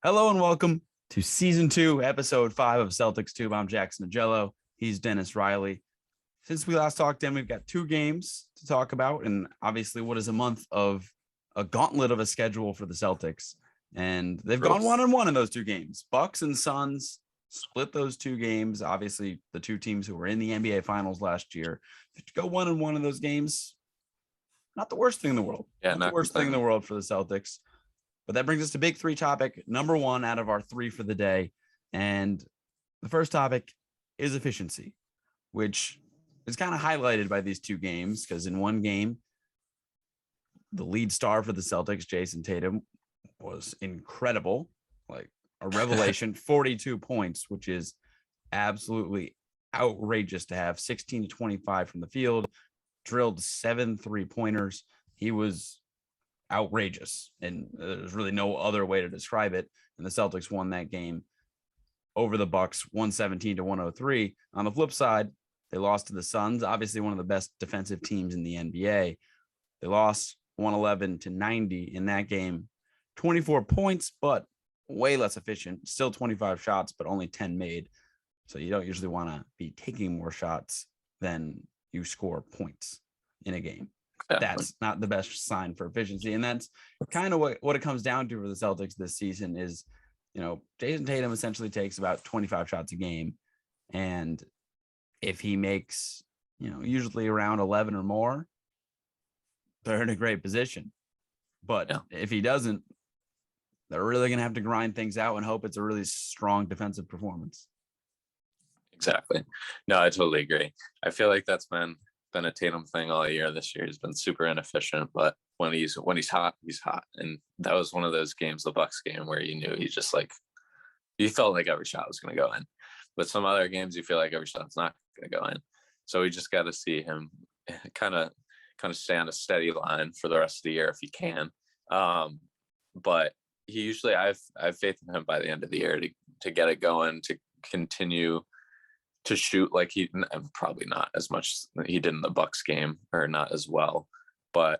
Hello and welcome to season 2, episode 5 of Celtics Tube. I'm Jackson Agello. He's Dennis Riley. Since we last talked, Dan, we've got 2 games to talk about, and obviously what is a month of a gauntlet of a schedule for the Celtics. And they've gone 1-1 in those 2 games. Bucks and Suns split those 2 games. Obviously, the 2 teams who were in the NBA Finals last year. If you go 1-1 in those games, not the worst thing in the world. Yeah, not the worst thing in the world for the Celtics. But that brings us to big 3 topic, number 1 out of our 3 for the day. And the first topic is efficiency, which is kind of highlighted by these 2 games because in one game, the lead star for the Celtics, Jayson Tatum, was incredible, like a revelation, 42 points, which is absolutely outrageous to have, 16 to 25 from the field, drilled 7 3-pointers. He was outrageous, and there's really no other way to describe it. And the Celtics won that game over the Bucks, 117 to 103. On the flip side, they lost to the Suns, obviously one of the best defensive teams in the NBA. They lost 111 to 90 in that game. 24 points, but way less efficient. Still 25 shots, but only 10 made. So you don't usually want to be taking more shots than you score points in a game. That's not the best sign for efficiency. And that's kind of what it comes down to for the Celtics this season is, Jayson Tatum essentially takes about 25 shots a game. And if he makes, usually around 11 or more, they're in a great position. But if he doesn't, they're really going to have to grind things out and hope it's a really strong defensive performance. Exactly. No, I totally agree. I feel like that's been a Tatum thing all year this year. He's been super inefficient, but when he's hot, he's hot. And that was one of those games, the Bucks game, where you knew you felt like every shot was going to go in. But some other games, you feel like every shot's not going to go in. So we just got to see him kind of stay on a steady line for the rest of the year if he can. But he usually, I have faith in him by the end of the year to get it going, to continue to shoot like he probably not as much he did in the Bucks game, or not as well, but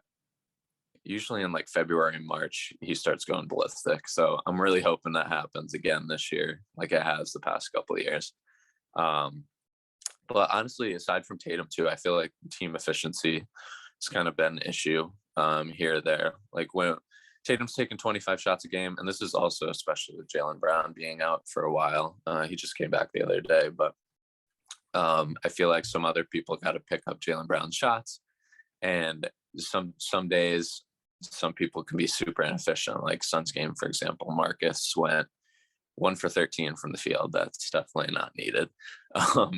usually in like February and March he starts going ballistic. So I'm really hoping that happens again this year, like it has the past couple of years. But honestly, aside from Tatum too, I feel like team efficiency has kind of been an issue here or there. Like when Tatum's taking 25 shots a game, and this is also especially with Jaylen Brown being out for a while. He just came back the other day, but I feel like some other people got to pick up Jaylen Brown's shots, and some days some people can be super inefficient. Like Suns game, for example, Marcus went 1 for 13 from the field. That's definitely not needed,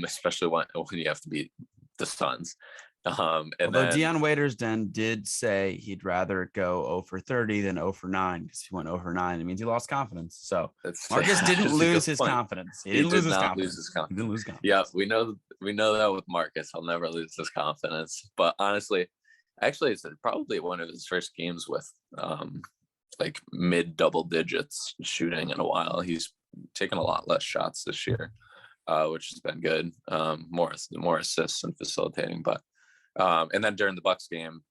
especially when you have to beat the Suns. Although Deion Waiters then did say he'd rather go 0 for 30 than 0 for 9 because he went 0 for 9. It means he lost confidence. So Marcus didn't lose his confidence. He didn't lose his confidence. He didn't lose confidence. Yeah, we know that with Marcus. He'll never lose his confidence. But honestly, it's probably one of his first games with like mid double digits shooting in a while. He's taken a lot less shots this year, which has been good. More assists and facilitating, but. And then during the Bucks game,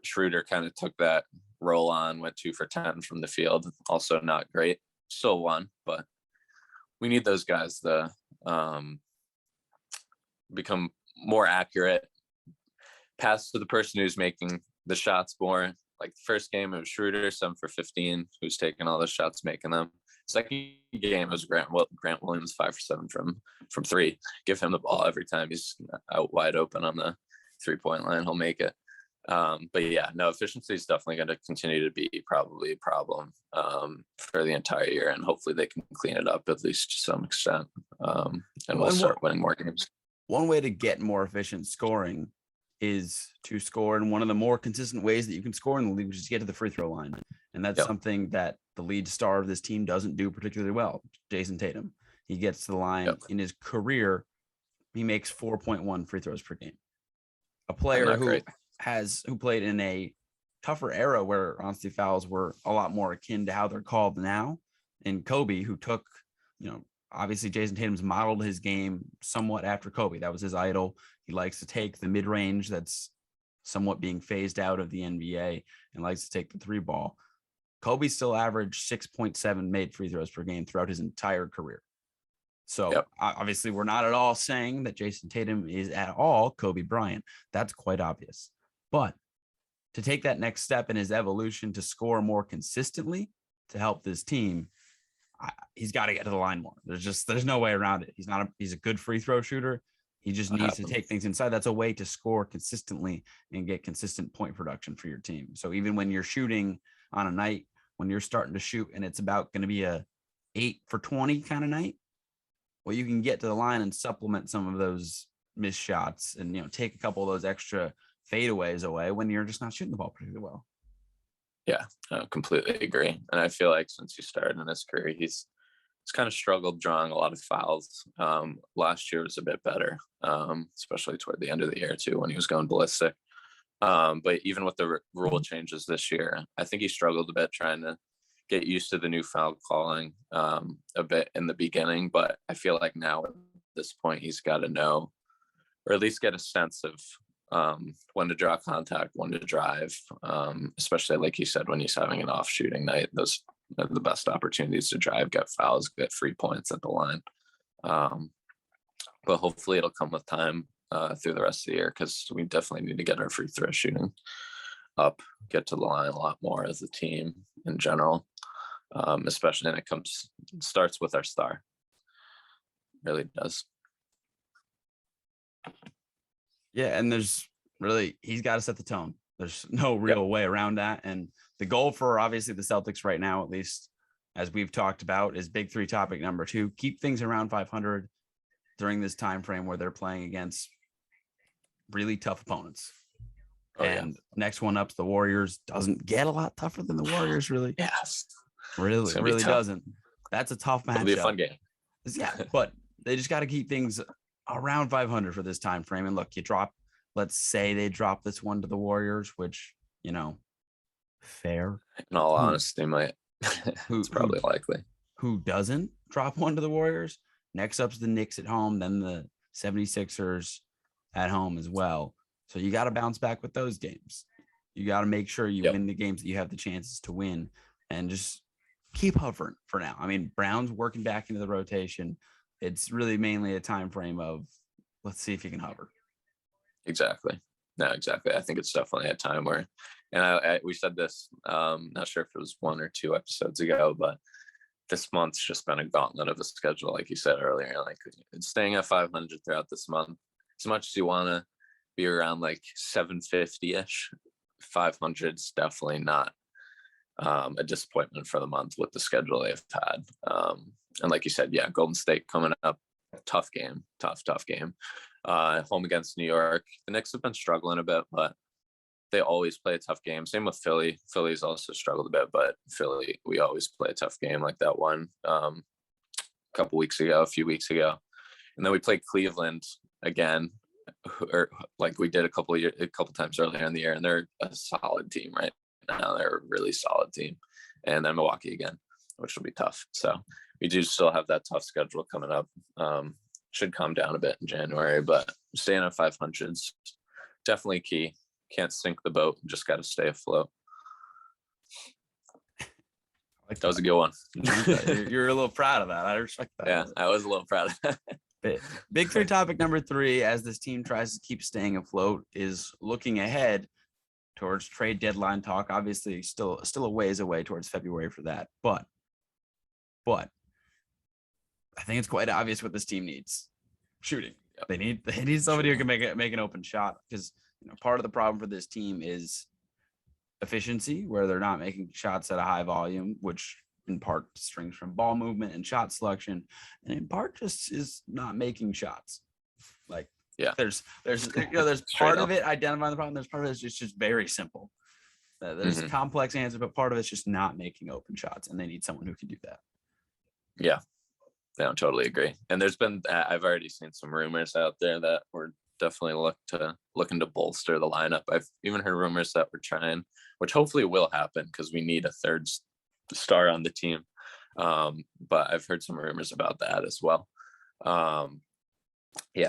Schroeder kind of took that roll on, went 2 for 10 from the field. Also not great. Still won, but we need those guys to become more accurate. Pass to the person who's making the shots more. Like the first game, it was Schroeder, 7 for 15, who's taking all the shots, making them. Second game, it was Grant Williams, 5 for 7 from 3. Give him the ball every time he's out wide open on the 3-point line, he'll make it. But yeah, no, efficiency is definitely going to continue to be probably a problem for the entire year, and hopefully they can clean it up at least to some extent, and we'll start winning more games. One way to get more efficient scoring is to score in one of the more consistent ways that you can score in the league, which is to get to the free throw line, and that's something that the lead star of this team doesn't do particularly well. Jayson Tatum, he gets to the line in his career, he makes 4.1 free throws per game. A player who played in a tougher era where honestly fouls were a lot more akin to how they're called now. And Kobe, who took, obviously Jayson Tatum's modeled his game somewhat after Kobe. That was his idol. He likes to take the mid-range that's somewhat being phased out of the NBA and likes to take the 3 ball. Kobe still averaged 6.7 made free throws per game throughout his entire career. So obviously we're not at all saying that Jayson Tatum is at all Kobe Bryant. That's quite obvious. But to take that next step in his evolution to score more consistently to help this team, he's got to get to the line more. There's no way around it. He's a good free throw shooter. He just needs to take things inside. That's a way to score consistently and get consistent point production for your team. So even when you're shooting on a night, when you're starting to shoot and it's about going to be a 8 for 20 kind of night, well, you can get to the line and supplement some of those missed shots and, take a couple of those extra fadeaways away when you're just not shooting the ball particularly well. Yeah, I completely agree. And I feel like since he started in his career, he's kind of struggled drawing a lot of fouls. Last year was a bit better, especially toward the end of the year too, when he was going ballistic. But even with the rule changes this year, I think he struggled a bit trying to get used to the new foul calling a bit in the beginning. But I feel like now at this point, he's got to know, or at least get a sense of when to draw contact, when to drive, especially like you said, when he's having an off shooting night. Those are the best opportunities to drive, get fouls, get free points at the line. But hopefully it'll come with time through the rest of the year, because we definitely need to get our free throw shooting up, get to the line a lot more as a team in general, especially when it starts with our star. It really does. Yeah, and he's got to set the tone. There's no real way around that. And the goal for obviously the Celtics right now, at least as we've talked about, is big three topic number 2. Keep things around 500 during this time frame where they're playing against really tough opponents. Next one up's the Warriors. Doesn't get a lot tougher than the Warriors, really. Yes. Really doesn't. That's a tough matchup. It'll be a fun game. Yeah, but they just got to keep things around 500 for this time frame. And look, let's say they drop this one to the Warriors, which, fair. In all honesty, might. It's probably likely. Who doesn't drop one to the Warriors? Next up's the Knicks at home, then the 76ers at home as well. So you got to bounce back with those games. You got to make sure you win the games that you have the chances to win, and just keep hovering for now. I mean, Brown's working back into the rotation. It's really mainly a time frame of, let's see if you can hover. Exactly. No, exactly. I think it's definitely a time where, and we said this, not sure if it was 1 or 2 episodes ago, but this month's just been a gauntlet of a schedule, like you said earlier. Like, it's staying at 500 throughout this month. As much as you want to be around like 750-ish, 500 is definitely not a disappointment for the month with the schedule they've had. And like you said, Golden State coming up, tough game. Home against New York. The Knicks have been struggling a bit, but they always play a tough game. Same with Philly. Philly's also struggled a bit, but Philly, we always play a tough game, like that one a few weeks ago. And then we played Cleveland again, or like we did a couple times earlier in the year, and they're a solid team right now. They're a really solid team. And then Milwaukee again, which will be tough. So we do still have that tough schedule coming up. Should calm down a bit in January, but staying at 500 is definitely key. Can't sink the boat, just got to stay afloat. That was a good one. You're a little proud of that. I respect that. Yeah, I was a little proud of that. Big three topic number 3, as this team tries to keep staying afloat, is looking ahead towards trade deadline talk. Obviously, still a ways away towards February for that, but I think it's quite obvious what this team needs: shooting. Yep. They need somebody who can make an open shot, because part of the problem for this team is efficiency, where they're not making shots at a high volume, which in part strings from ball movement and shot selection, and in part just is not making shots. Like, there's part of it identifying the problem. There's part of it it's just very simple. There's complex answers, but part of it's just not making open shots, and they need someone who can do that. Yeah. No, totally agree. And there's been, I've already seen some rumors out there that we're definitely looking to bolster the lineup. I've even heard rumors that we're trying, which hopefully will happen, because we need a third star on the team. But I've heard some rumors about that as well.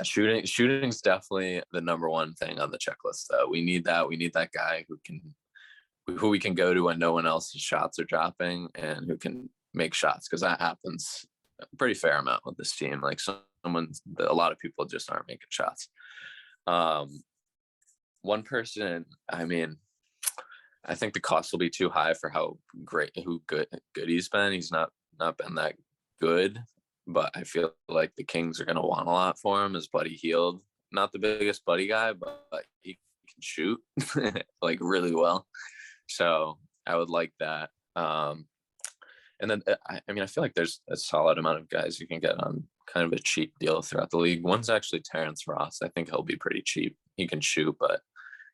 Shooting's definitely the number one thing on the checklist. We need that. We need that guy who who we can go to when no one else's shots are dropping, and who can make shots, because that happens a pretty fair amount with this team. Like a lot of people just aren't making shots. One person, I mean, I think the cost will be too high for how good he's been. He's not been that good, but I feel like the Kings are going to want a lot for him. Is Buddy Hield? Not the biggest Buddy guy, but he can shoot like really well. So I would like that. And then I mean, I feel like there's a solid amount of guys you can get on kind of a cheap deal throughout the league. One's actually Terrence Ross. I think he'll be pretty cheap. He can shoot, but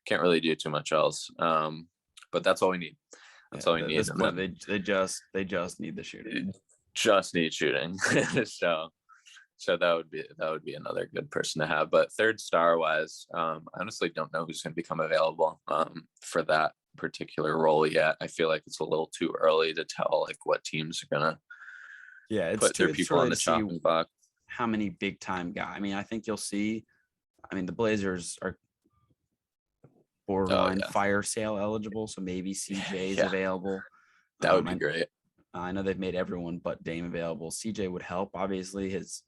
can't really do too much else. But that's all we need. That's all we need. At this point, they just need the shooting. Just need shooting. So that would be another good person to have. But third star wise, I honestly don't know who's going to become available for that particular role yet. I feel like it's a little too early to tell like what teams are gonna put their people on the chopping block. How many big time guys? I mean, I think you'll see. I mean, the Blazers are borderline fire sale eligible, so maybe CJ is available. That would be great. I know they've made everyone but Dame available. CJ would help. Obviously, his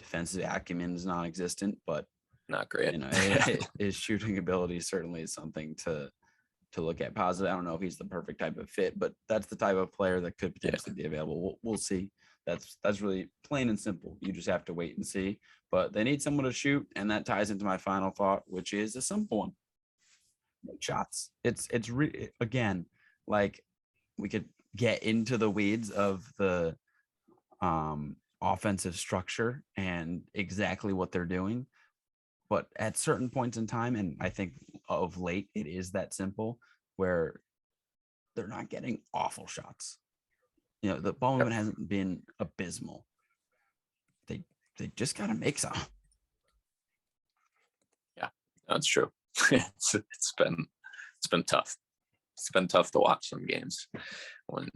defensive acumen is non-existent, but not great. You know, his shooting ability certainly is something to look at positive. I don't know if he's the perfect type of fit, but that's the type of player that could potentially be available. We'll see. That's really plain and simple. You just have to wait and see. But they need someone to shoot, and that ties into my final thought, which is a simple one. Make shots. It's again, like we could get into the weeds of the offensive structure and exactly what they're doing. But at certain points in time, and I think of late, it is that simple where they're not getting awful shots. You know, the ball movement hasn't been abysmal. They just got to make some. Yeah, that's true. It's been tough. It's been tough to watch some games when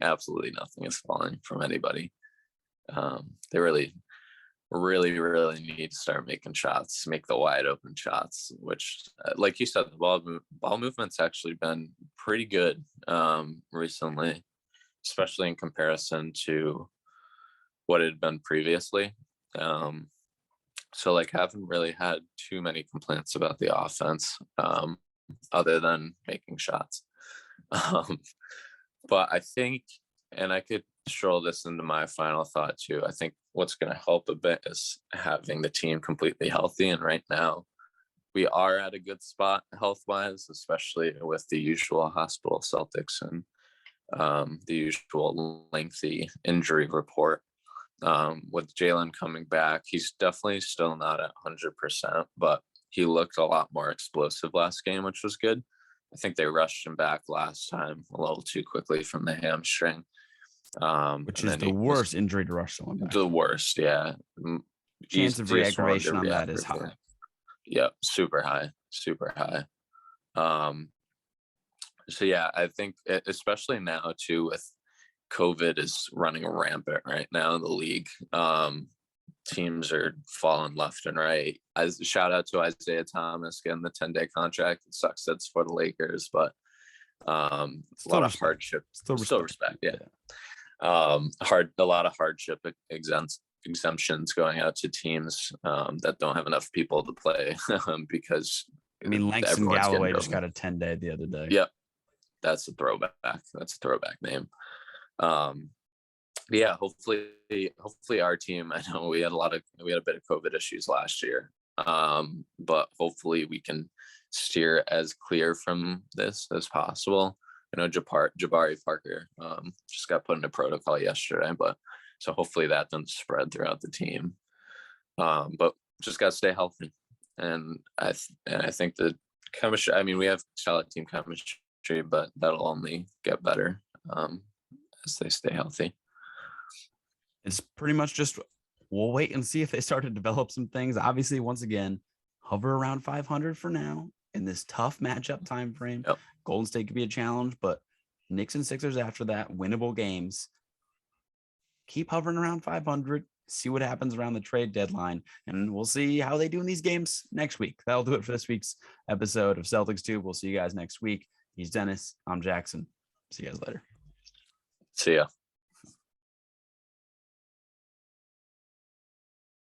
absolutely nothing is falling from anybody. They really need to start making shots, make the wide open shots, which like you said, the ball movement's actually been pretty good recently, especially in comparison to what it had been previously. So like haven't really had too many complaints about the offense other than making shots. But I think, and I could stroll this into my final thought too, I think what's going to help a bit is having the team completely healthy. And right now we are at a good spot health-wise, especially with the usual hospital Celtics and the usual lengthy injury report. With Jaylen coming back, he's definitely still not at 100%, but he looked a lot more explosive last game, which was good. I think they rushed him back last time a little too quickly from the hamstring. Which is the worst injury to rush someone back. The worst, yeah. Chance of re-aggravation on that is high. Yep, super high. So yeah, I think especially now too, with COVID is running rampant right now in the league. Teams are falling left and right. As shout out to Isaiah Thomas getting the 10-day contract. It sucks that's for the Lakers, but a lot of hardship. Still respect, yeah. A lot of hardship exemptions going out to teams that don't have enough people to play because I mean Langston Galloway just got a 10-day the other day. Yep, that's a throwback. Name. Yeah, hopefully our team, I know we had a bit of COVID issues last year, but hopefully we can steer as clear from this as possible. I know Jabari Parker just got put into protocol yesterday, but so hopefully that doesn't spread throughout the team. But just got to stay healthy, and I think the chemistry. I mean, we have solid team chemistry, but that'll only get better as they stay healthy. It's pretty much just we'll wait and see if they start to develop some things. Obviously, once again, hover around 500 for now in this tough matchup time frame. Yep. Golden State could be a challenge, but Knicks and Sixers after that, winnable games. Keep hovering around 500. See what happens around the trade deadline, and we'll see how they do in these games next week. That'll do it for this week's episode of Celtics Tube. We'll see you guys next week. He's Dennis. I'm Jackson. See you guys later. See ya.